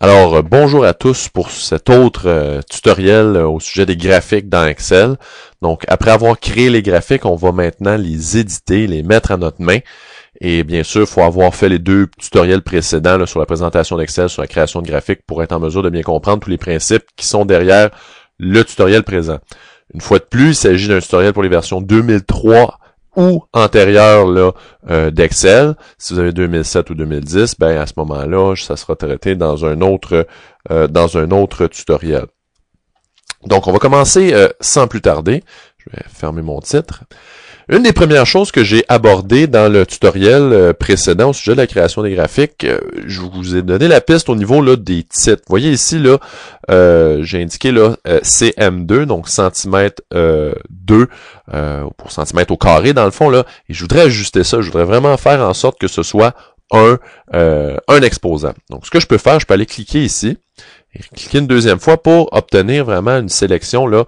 Alors, bonjour à tous pour cet autre tutoriel au sujet des graphiques dans Excel. Donc, après avoir créé les graphiques, on va maintenant les éditer, les mettre à notre main. Et bien sûr, il faut avoir fait les deux tutoriels précédents là, sur la présentation d'Excel, sur la création de graphiques, pour être en mesure de bien comprendre tous les principes qui sont derrière le tutoriel présent. Une fois de plus, il s'agit d'un tutoriel pour les versions 2003 ou antérieure là d'Excel. Si vous avez 2007 ou 2010, ben à ce moment-là, ça sera traité dans un autre tutoriel. Donc, on va commencer sans plus tarder. Je vais fermer mon titre. Une des premières choses que j'ai abordées dans le tutoriel précédent au sujet de la création des graphiques, je vous ai donné la piste au niveau là, des titres. Vous voyez ici, là, j'ai indiqué là, cm2, donc centimètre 2 pour centimètre au carré dans le fond, là, et je voudrais ajuster ça. Je voudrais vraiment faire en sorte que ce soit un exposant. Donc, ce que je peux faire, je peux aller cliquer ici, et cliquer une deuxième fois pour obtenir vraiment une sélection là,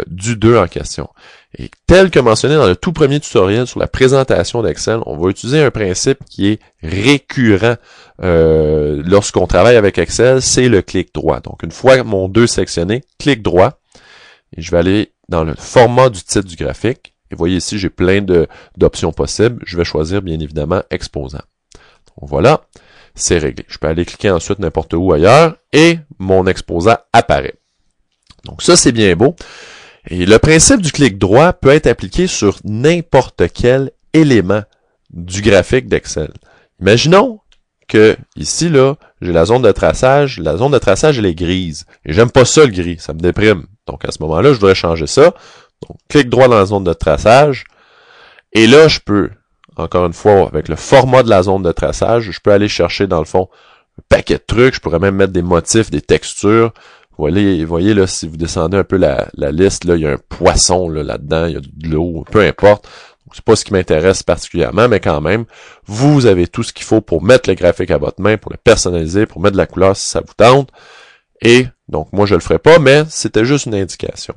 du 2 en question. Et tel que mentionné dans le tout premier tutoriel sur la présentation d'Excel, on va utiliser un principe qui est récurrent lorsqu'on travaille avec Excel, c'est le clic droit. Donc, une fois mon 2 sélectionné, clic droit, et je vais aller dans le format du titre du graphique. Et vous voyez ici, j'ai plein d'options possibles. Je vais choisir, bien évidemment, exposant. Donc, voilà, c'est réglé. Je peux aller cliquer ensuite n'importe où ailleurs, et mon exposant apparaît. Donc, ça, c'est bien beau. Et le principe du clic droit peut être appliqué sur n'importe quel élément du graphique d'Excel. Imaginons que ici, là, j'ai la zone de traçage. La zone de traçage, elle est grise. Et j'aime pas ça, le gris. Ça me déprime. Donc, à ce moment-là, je voudrais changer ça. Donc, clic droit dans la zone de traçage. Et là, je peux, encore une fois, avec le format de la zone de traçage, je peux aller chercher, dans le fond, un paquet de trucs. Je pourrais même mettre des motifs, des textures. Vous voyez là, si vous descendez un peu la liste, là, il y a un poisson là-dedans, il y a de l'eau, peu importe. C'est pas ce qui m'intéresse particulièrement, mais quand même, vous avez tout ce qu'il faut pour mettre le graphique à votre main, pour le personnaliser, pour mettre de la couleur si ça vous tente. Et donc, moi, je le ferai pas, mais c'était juste une indication.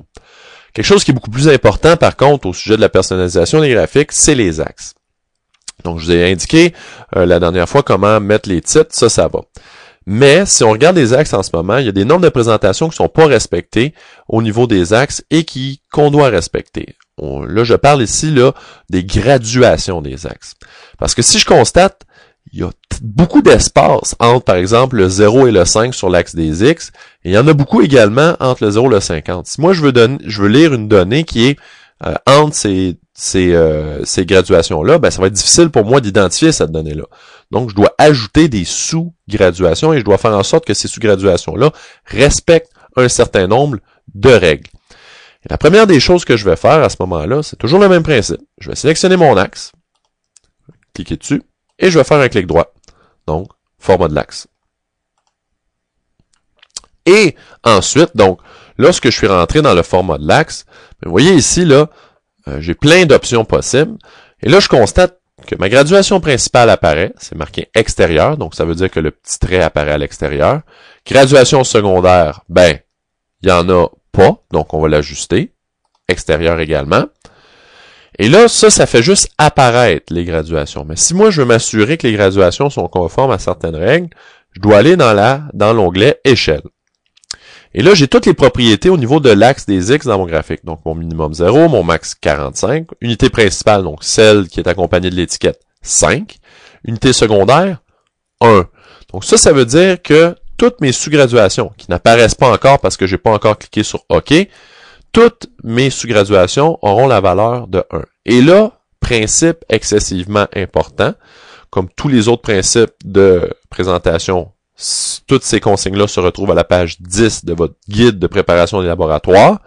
Quelque chose qui est beaucoup plus important, par contre, au sujet de la personnalisation des graphiques, c'est les axes. Donc, je vous ai indiqué la dernière fois comment mettre les titres, ça va. Mais si on regarde les axes en ce moment, il y a des normes de présentation qui sont pas respectées au niveau des axes et qu'on doit respecter. Là, je parle ici là des graduations des axes. Parce que si je constate, il y a beaucoup d'espace entre, par exemple, le 0 et le 5 sur l'axe des X, et il y en a beaucoup également entre le 0 et le 50. Si moi, je veux lire une donnée qui est entre ces graduations-là, ben ça va être difficile pour moi d'identifier cette donnée-là. Donc, je dois ajouter des sous-graduations et je dois faire en sorte que ces sous-graduations-là respectent un certain nombre de règles. Et la première des choses que je vais faire à ce moment-là, c'est toujours le même principe. Je vais sélectionner mon axe, cliquer dessus, et je vais faire un clic droit. Donc, format de l'axe. Et ensuite, donc, lorsque je suis rentré dans le format de l'axe, vous voyez ici, là, j'ai plein d'options possibles. Et là, je constate que ma graduation principale apparaît. C'est marqué extérieur, donc ça veut dire que le petit trait apparaît à l'extérieur. Graduation secondaire, ben, il n'y en a pas, donc on va l'ajuster. Extérieur également. Et là, ça fait juste apparaître les graduations. Mais si moi, je veux m'assurer que les graduations sont conformes à certaines règles, je dois aller dans l'onglet Échelle. Et là, j'ai toutes les propriétés au niveau de l'axe des X dans mon graphique. Donc, mon minimum 0, mon max 45, unité principale, donc celle qui est accompagnée de l'étiquette 5, unité secondaire 1. Donc, ça veut dire que toutes mes sous-graduations, qui n'apparaissent pas encore parce que j'ai pas encore cliqué sur OK, toutes mes sous-graduations auront la valeur de 1. Et là, principe excessivement important, comme tous les autres principes de présentation, toutes ces consignes-là se retrouvent à la page 10 de votre guide de préparation des laboratoires.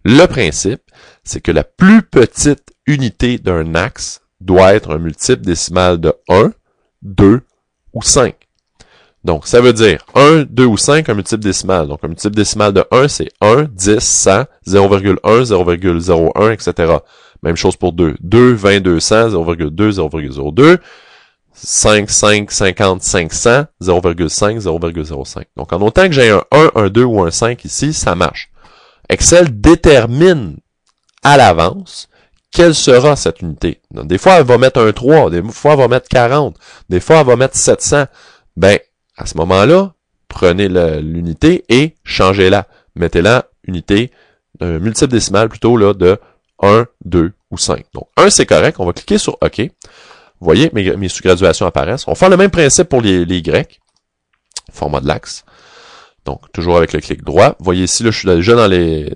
Le principe, c'est que la plus petite unité d'un axe doit être un multiple décimal de 1, 2 ou 5. Donc, ça veut dire 1, 2 ou 5, un multiple décimal. Donc, un multiple décimal de 1, c'est 1, 10, 100, 0,1, 0,01, etc. Même chose pour 2. 2, 20, 200, 0,2, 0,02. 5, 5, 50, 500, 0,5, 0,05. Donc, en autant que j'ai un 1, un 2 ou un 5 ici, ça marche. Excel détermine à l'avance quelle sera cette unité. Donc, des fois, elle va mettre un 3, des fois, elle va mettre 40, des fois, elle va mettre 700. Ben, à ce moment-là, prenez l'unité et changez-la. Mettez-la unité, un multiple décimal plutôt là de 1, 2 ou 5. Donc 1 c'est correct, on va cliquer sur OK. Vous voyez, mes sous-graduations apparaissent. On va faire le même principe pour les Y, format de l'axe. Donc, toujours avec le clic droit. Vous voyez ici, là, je suis déjà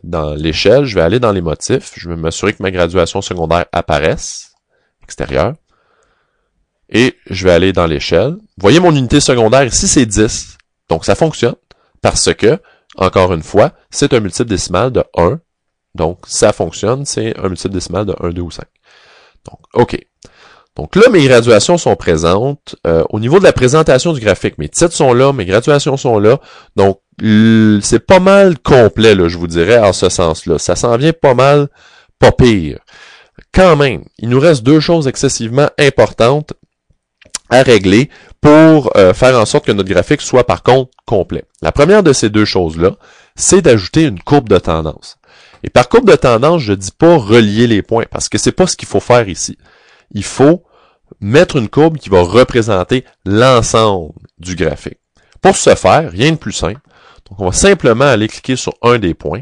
dans l'échelle. Je vais aller dans les motifs. Je vais m'assurer que ma graduation secondaire apparaisse, extérieure. Et je vais aller dans l'échelle. Vous voyez mon unité secondaire ici, c'est 10. Donc, ça fonctionne parce que, encore une fois, c'est un multiple décimal de 1. Donc, ça fonctionne. C'est un multiple décimal de 1, 2 ou 5. Donc, OK. Donc là, mes graduations sont présentes. Au niveau de la présentation du graphique, mes titres sont là, mes graduations sont là. Donc, c'est pas mal complet, là, je vous dirais, en ce sens-là. Ça s'en vient pas mal, pas pire. Quand même, il nous reste deux choses excessivement importantes à régler pour faire en sorte que notre graphique soit par contre complet. La première de ces deux choses-là, c'est d'ajouter une courbe de tendance. Et par courbe de tendance, je dis pas relier les points, parce que c'est pas ce qu'il faut faire ici. Il faut mettre une courbe qui va représenter l'ensemble du graphique. Pour ce faire, rien de plus simple. Donc, on va simplement aller cliquer sur un des points.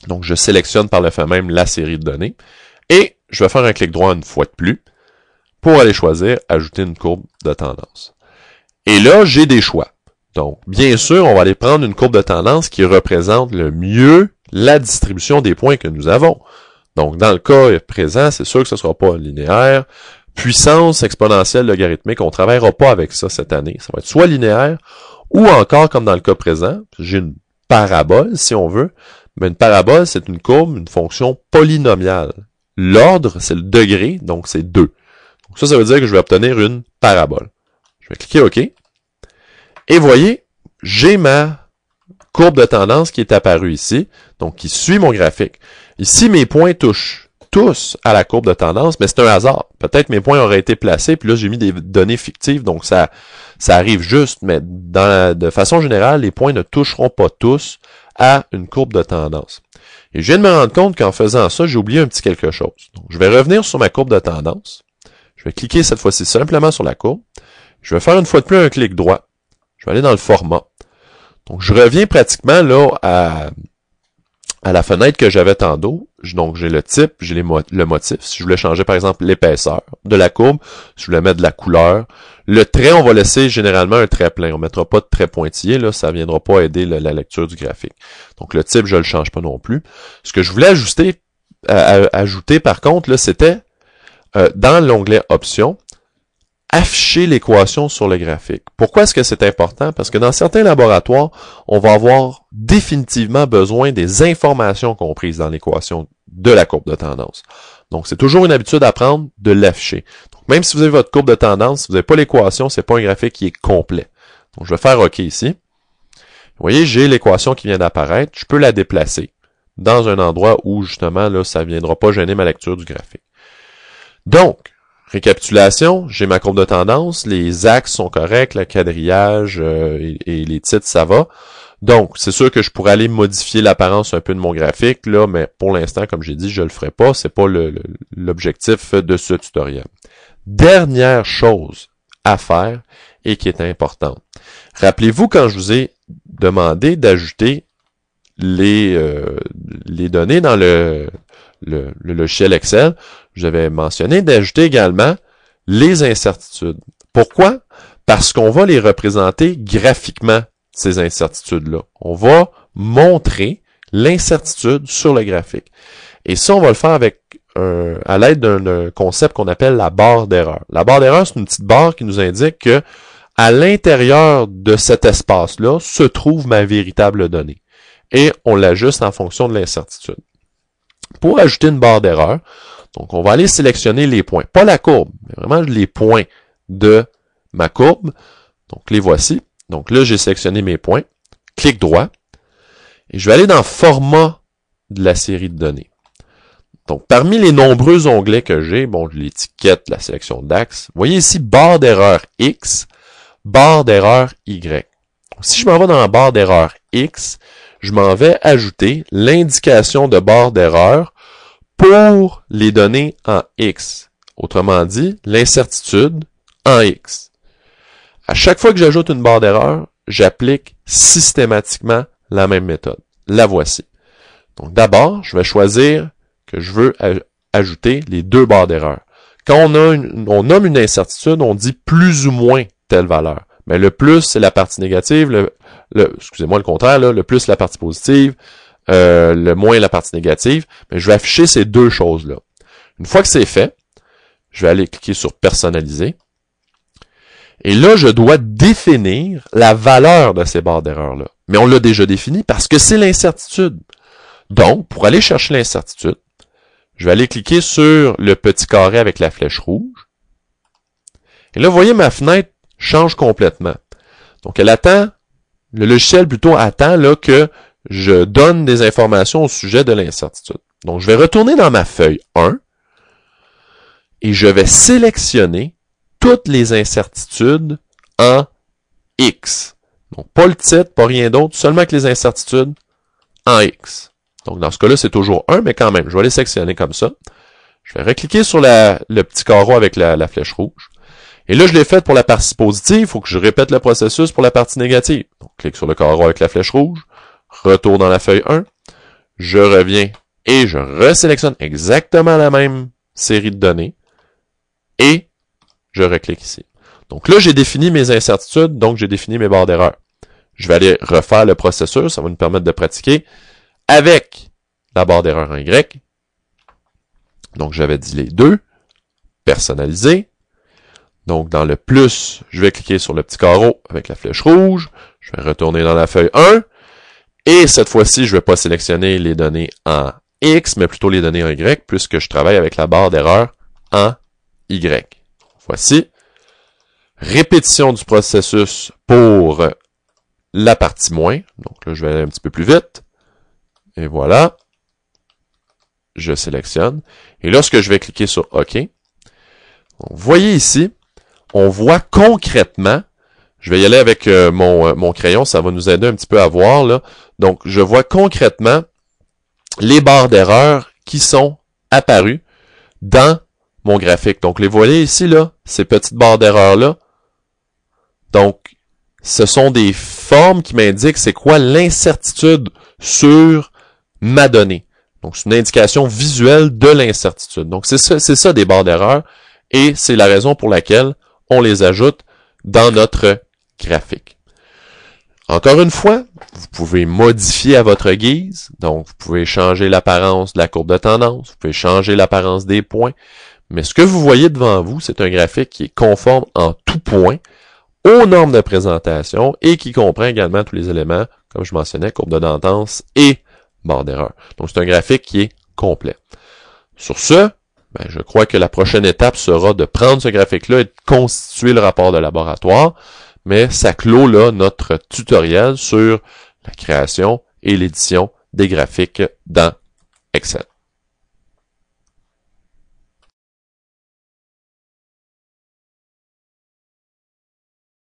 Donc, je sélectionne par le fait même la série de données. Et je vais faire un clic droit une fois de plus pour aller choisir « Ajouter une courbe de tendance ». Et là, j'ai des choix. Donc, bien sûr, on va aller prendre une courbe de tendance qui représente le mieux la distribution des points que nous avons. Donc, dans le cas présent, c'est sûr que ce ne sera pas linéaire. Puissance exponentielle logarithmique, on ne travaillera pas avec ça cette année. Ça va être soit linéaire, ou encore, comme dans le cas présent, j'ai une parabole, si on veut. Mais une parabole, c'est une courbe, une fonction polynomiale. L'ordre, c'est le degré, donc c'est 2. Donc ça veut dire que je vais obtenir une parabole. Je vais cliquer OK. Et voyez, j'ai ma courbe de tendance qui est apparue ici, donc qui suit mon graphique. Ici, mes points touchent tous à la courbe de tendance, mais c'est un hasard. Peut-être mes points auraient été placés, puis là, j'ai mis des données fictives, donc ça arrive juste, mais de façon générale, les points ne toucheront pas tous à une courbe de tendance. Et je viens de me rendre compte qu'en faisant ça, j'ai oublié un petit quelque chose. Donc, je vais revenir sur ma courbe de tendance. Je vais cliquer cette fois-ci simplement sur la courbe. Je vais faire une fois de plus un clic droit. Je vais aller dans le format. Donc, je reviens pratiquement là à la fenêtre que j'avais tantôt. Donc, j'ai le type, j'ai le motif. Si je voulais changer, par exemple, l'épaisseur de la courbe, si je voulais mettre de la couleur. Le trait, on va laisser généralement un trait plein. On ne mettra pas de trait pointillé, là, ça ne viendra pas aider la lecture du graphique. Donc, le type, je ne le change pas non plus. Ce que je voulais ajouter, par contre, là, c'était dans l'onglet Options, afficher l'équation sur le graphique. Pourquoi est-ce que c'est important? Parce que dans certains laboratoires, on va avoir définitivement besoin des informations comprises dans l'équation de la courbe de tendance. Donc, c'est toujours une habitude à prendre de l'afficher. Donc, même si vous avez votre courbe de tendance, si vous n'avez pas l'équation, c'est pas un graphique qui est complet. Donc, je vais faire OK ici. Vous voyez, j'ai l'équation qui vient d'apparaître. Je peux la déplacer dans un endroit où, justement, là, ça ne viendra pas gêner ma lecture du graphique. Donc, récapitulation, j'ai ma courbe de tendance, les axes sont corrects, le quadrillage et les titres, ça va. Donc, c'est sûr que je pourrais aller modifier l'apparence un peu de mon graphique, là, mais pour l'instant, comme j'ai dit, je le ferai pas. C'est pas l'objectif de ce tutoriel. Dernière chose à faire et qui est importante. Rappelez-vous quand je vous ai demandé d'ajouter les données dans le logiciel Excel, j'avais mentionné d'ajouter également les incertitudes. Pourquoi? Parce qu'on va les représenter graphiquement, ces incertitudes-là. On va montrer l'incertitude sur le graphique. Et ça, on va le faire à l'aide d'un concept qu'on appelle la barre d'erreur. La barre d'erreur, c'est une petite barre qui nous indique que à l'intérieur de cet espace-là se trouve ma véritable donnée. Et on l'ajuste en fonction de l'incertitude. Pour ajouter une barre d'erreur, donc on va aller sélectionner les points, pas la courbe, mais vraiment les points de ma courbe. Donc les voici. Donc là, j'ai sélectionné mes points. Clic droit. Et je vais aller dans Format de la série de données. Donc parmi les nombreux onglets que j'ai, bon, l'étiquette, la sélection d'axe, vous voyez ici barre d'erreur X, barre d'erreur Y. Donc, si je m'en vais dans la barre d'erreur X, je m'en vais ajouter l'indication de barre d'erreur pour les données en X. Autrement dit, l'incertitude en X. À chaque fois que j'ajoute une barre d'erreur, j'applique systématiquement la même méthode. La voici. Donc d'abord, je vais choisir que je veux ajouter les deux barres d'erreur. Quand on nomme une incertitude, on dit plus ou moins telle valeur. Mais le plus, c'est la partie négative, excusez-moi le contraire, là, le plus la partie positive, le moins la partie négative. Mais je vais afficher ces deux choses-là. Une fois que c'est fait, je vais aller cliquer sur personnaliser. Et là, je dois définir la valeur de ces barres d'erreur-là. Mais on l'a déjà défini parce que c'est l'incertitude. Donc, pour aller chercher l'incertitude, je vais aller cliquer sur le petit carré avec la flèche rouge. Et là, vous voyez, ma fenêtre change complètement. Donc, elle attend, le logiciel plutôt attend là que je donne des informations au sujet de l'incertitude. Donc, je vais retourner dans ma feuille 1 et je vais sélectionner toutes les incertitudes en X. Donc, pas le titre, pas rien d'autre, seulement que les incertitudes en X. Donc, dans ce cas-là, c'est toujours 1, mais quand même, je vais les sectionner comme ça. Je vais recliquer sur le petit carreau avec la flèche rouge. Et là, je l'ai fait pour la partie positive, il faut que je répète le processus pour la partie négative. Donc, clique sur le carreau avec la flèche rouge, retourne dans la feuille 1, je reviens et je resélectionne exactement la même série de données et je reclique ici. Donc là, j'ai défini mes incertitudes, donc j'ai défini mes barres d'erreur. Je vais aller refaire le processus, ça va nous permettre de pratiquer avec la barre d'erreur en Y. Donc, j'avais dit les deux. Personnaliser. Donc, dans le plus, je vais cliquer sur le petit carreau avec la flèche rouge. Je vais retourner dans la feuille 1. Et cette fois-ci, je ne vais pas sélectionner les données en X, mais plutôt les données en Y, puisque je travaille avec la barre d'erreur en Y. Voici. Répétition du processus pour la partie moins. Donc là, je vais aller un petit peu plus vite. Et voilà. Je sélectionne. Et lorsque je vais cliquer sur OK, donc, vous voyez ici, on voit concrètement, je vais y aller avec mon crayon, ça va nous aider un petit peu à voir, là. Donc, je vois concrètement les barres d'erreur qui sont apparues dans mon graphique. Donc, les voyez ici, là, ces petites barres d'erreur-là. Donc, ce sont des formes qui m'indiquent c'est quoi l'incertitude sur ma donnée. Donc, c'est une indication visuelle de l'incertitude. Donc, c'est ça des barres d'erreur et c'est la raison pour laquelle on les ajoute dans notre graphique. Encore une fois, vous pouvez modifier à votre guise. Donc, vous pouvez changer l'apparence de la courbe de tendance, vous pouvez changer l'apparence des points. Mais ce que vous voyez devant vous, c'est un graphique qui est conforme en tout point aux normes de présentation et qui comprend également tous les éléments, comme je mentionnais, courbe de tendance et barre d'erreur. Donc, c'est un graphique qui est complet. Sur ce, je crois que la prochaine étape sera de prendre ce graphique-là et de constituer le rapport de laboratoire, mais ça clôt là notre tutoriel sur la création et l'édition des graphiques dans Excel.